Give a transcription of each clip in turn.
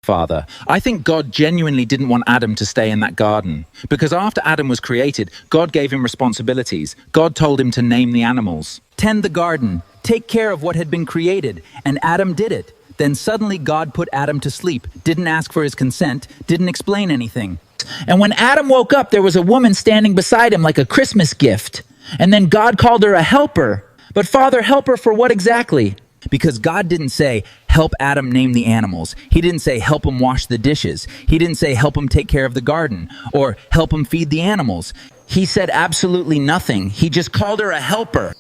Father, I think God genuinely didn't want Adam to stay in that garden. Because after Adam was created, God gave him responsibilities. God told him to name the animals. Tend the garden, take care of what had been created, and Adam did it. Then suddenly God put Adam to sleep, didn't ask for his consent, didn't explain anything. And when Adam woke up, there was a woman standing beside him like a Christmas gift. And then God called her a helper. But Father, help her for what exactly? Because God didn't say, help Adam name the animals. He didn't say, help him wash the dishes. He didn't say, help him take care of the garden, or help him feed the animals. He said absolutely nothing. He just called her a helper.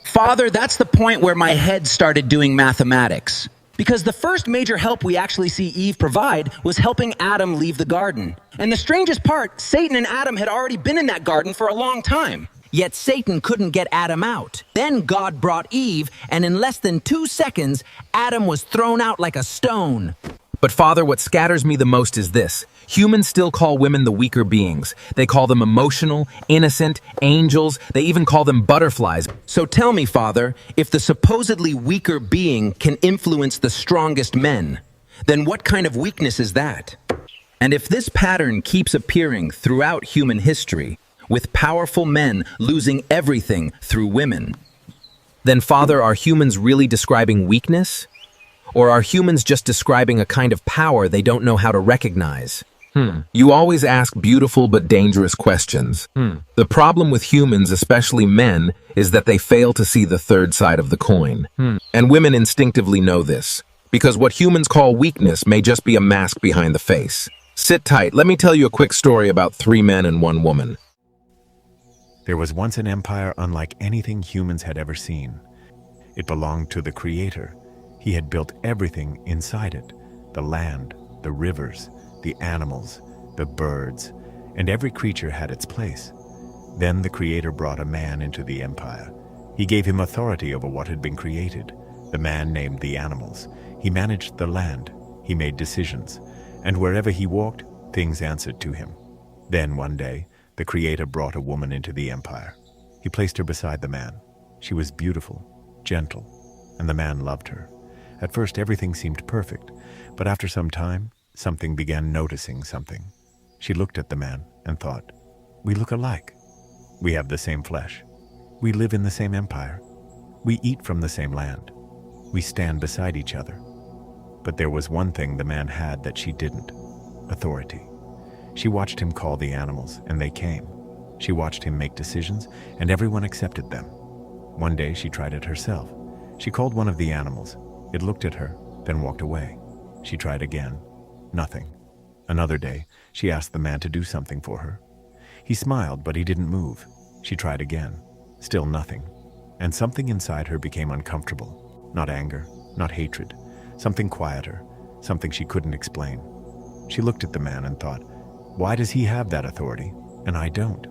Father, that's the point where my head started doing mathematics. Because the first major help we actually see Eve provide was helping Adam leave the garden. And the strangest part, Satan and Adam had already been in that garden for a long time. Yet Satan couldn't get Adam out. Then God brought Eve, and in less than 2 seconds, Adam was thrown out like a stone. But Father, what scatters me the most is this. Humans still call women the weaker beings. They call them emotional, innocent, angels. They even call them butterflies. So tell me, Father, if the supposedly weaker being can influence the strongest men, then what kind of weakness is that? And if this pattern keeps appearing throughout human history, with powerful men losing everything through women, then Father, are humans really describing weakness? Or are humans just describing a kind of power they don't know how to recognize? You always ask beautiful but dangerous questions. The problem with humans, especially men, is that they fail to see the third side of the coin. And women instinctively know this, because what humans call weakness may just be a mask behind the face. Sit tight, let me tell you a quick story about 3 men and 1 woman. There was once an empire unlike anything humans had ever seen. It belonged to the Creator. He had built everything inside it, the land, the rivers, the animals, the birds, and every creature had its place. Then the Creator brought a man into the empire. He gave him authority over what had been created. The man named the animals. He managed the land. He made decisions. And wherever he walked, things answered to him. Then one day, the Creator brought a woman into the empire. He placed her beside the man. She was beautiful, gentle, and the man loved her. At first, everything seemed perfect, but after some time, something began noticing something. She looked at the man and thought, we look alike. We have the same flesh. We live in the same empire. We eat from the same land. We stand beside each other. But there was one thing the man had that she didn't: authority. She watched him call the animals, and they came. She watched him make decisions, and everyone accepted them. One day she tried it herself. She called one of the animals. It looked at her, then walked away. She tried again. Nothing. Another day, she asked the man to do something for her. He smiled, but he didn't move. She tried again. Still nothing. And something inside her became uncomfortable. Not anger, not hatred. Something quieter, something she couldn't explain. She looked at the man and thought, why does he have that authority, and I don't?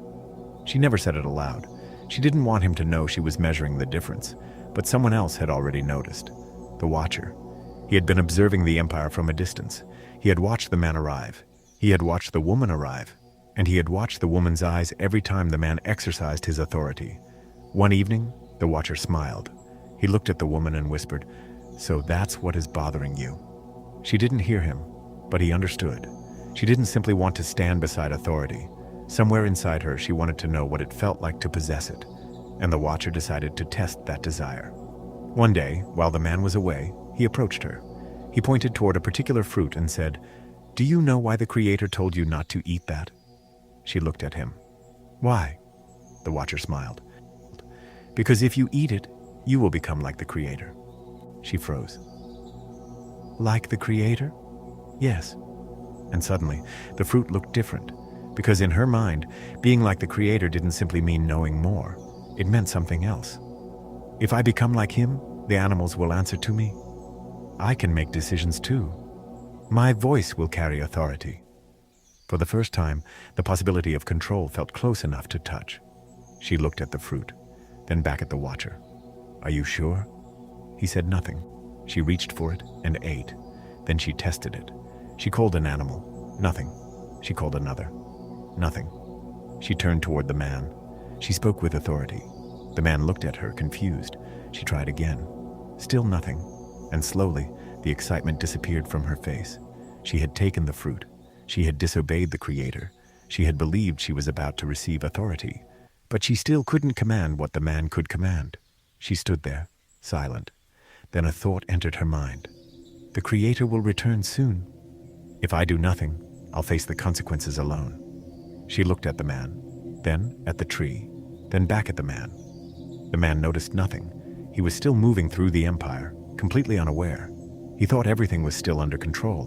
She never said it aloud. She didn't want him to know she was measuring the difference, but someone else had already noticed. The Watcher. He had been observing the empire from a distance. He had watched the man arrive. He had watched the woman arrive. And he had watched the woman's eyes every time the man exercised his authority. One evening, the Watcher smiled. He looked at the woman and whispered, so that's what is bothering you. She didn't hear him, but he understood. She didn't simply want to stand beside authority. Somewhere inside her, she wanted to know what it felt like to possess it. And the Watcher decided to test that desire. One day, while the man was away, he approached her. He pointed toward a particular fruit and said, do you know why the Creator told you not to eat that? She looked at him. Why? The Watcher smiled. Because if you eat it, you will become like the Creator. She froze. Like the Creator? Yes. And suddenly, the fruit looked different, because in her mind, being like the Creator didn't simply mean knowing more. It meant something else. If I become like him, the animals will answer to me. I can make decisions too. My voice will carry authority. For the first time, the possibility of control felt close enough to touch. She looked at the fruit, then back at the Watcher. Are you sure? He said nothing. She reached for it and ate. Then she tested it. She called an animal. Nothing. She called another. Nothing. She turned toward the man. She spoke with authority. The man looked at her, confused. She tried again. Still nothing. And slowly, the excitement disappeared from her face. She had taken the fruit. She had disobeyed the Creator. She had believed she was about to receive authority. But she still couldn't command what the man could command. She stood there, silent. Then a thought entered her mind. The Creator will return soon. If I do nothing, I'll face the consequences alone. She looked at the man, then at the tree, then back at the man. The man noticed nothing. He was still moving through the empire, completely unaware. He thought everything was still under control.